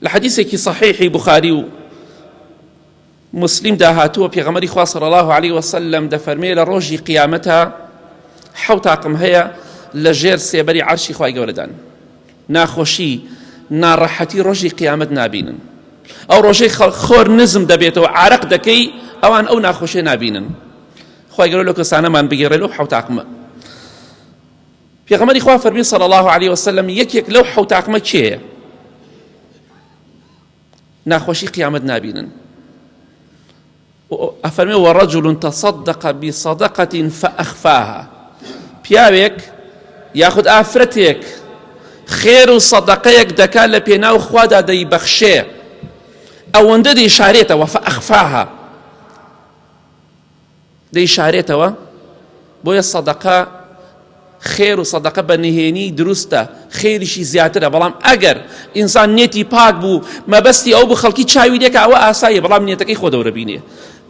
لحديثك صحيح بخاري مسلم داهاتو بيغمري خوا صلى الله عليه وسلم دفرمي لروجي قيامتها حوتاقم هي لجير سيبري عرشي خواي قولدان ناخوشي ناڕەحەتی ڕۆژی قیامەت نابینن ئەو ڕۆژەی خۆر نزم دەبێتەوە عارەق دەکەی ئەوان ئەو ناخۆشیە نابینن خوای گەورە لەو کەسانەمان بگێڕێ لەو حەوتاقمە پێغەمبەری خوا فەرمی صلی الله عليه وسلم یەکێک لەو حەوتاقمە کێیە ناخۆشی قیامەت نابینن ئەفەرمێ وەڕەجوڵ تەصەدەق بصەدەقەة فەئەخفاها پیاوێک یاخود ئافرەتێک خێر و سەدەقەیەک دەکا لە پێناو خوادا دەیبەخشێ ئەوەندە دەیشارێتەوە فەئەخفاها دەیشارێتەوە بۆیە سەدەقە خێر و سەدەقە بە نهێنی دروستە خێریشی زیاترە بەڵام ئەگەر ئینسان نێتی پاک بوو مەبەستی ئەو بوو خەڵکی چاوی لێکە ئەوە ئاساییە بەڵام نێتەکەی خۆ دەورە بینێ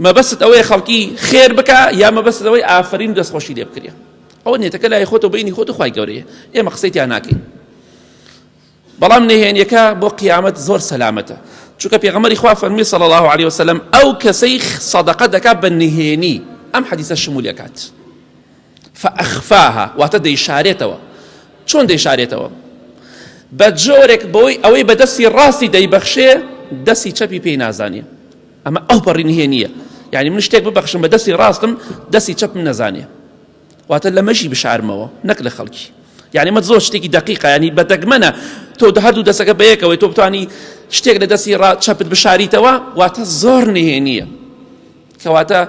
مەبەست ئەوەیە خەڵکی خێر بکە یا مەبەست ئەوەی ئافرین دەستخۆشی لێ بکرێ ئەوە نێتەکە لای خۆت و بینی خۆت و خوای گەورەیە ئێمە قسەیتیان ناکەین بەڵام نهێنیەکە بۆ قیامەت زۆر سەلامەتە چونکە پێغەمبەری خوا فەرمی صلی الله عليه وسلم ئەو کەسەی سەدەقە دەکات بە نهێنی ئەم حەدیثە شمولیەکات فەئەخفاها واتە دەیشارێتەوە چۆن دەیشارێتەوە بە جۆرێک بۆی ئەوەی بە دەستی ڕاستی دەیبەخشێ دەستی چەپی پێی نازانێ ئەمە ئەو بەڕی نهێنیە یعنی من شتێک ببەخشم بە دەستی ڕاستم دەستی چەپم نەزانێ واتە لە مەژی بشارمەوە نەک لە خەڵکی یعنی مە زۆر شتێکی دقیقە ینی بە دەگمەنە تۆ هەردوو دەسەکە بەیەکەوەی تۆ بتوانی شتێک لە دەستی چەپت بشاریتەوە واتە زۆر نهێنیە کەواتە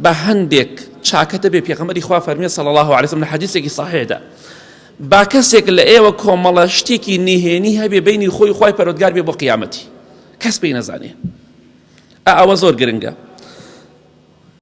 بە هەندێک چاکەتە بێ پێغەمبەری خوا فەرمیێ صلی الله عليه وسلم لە حەدیثێکی صحیحدا با کەسێک لە ئێوە کۆمەڵە شتێکی نهێنی هەبێ بینی خۆی خوای پەروەردگار بێ بۆ قیامەتی کەس پێی نەزانێ ئەوە زۆر گرنگە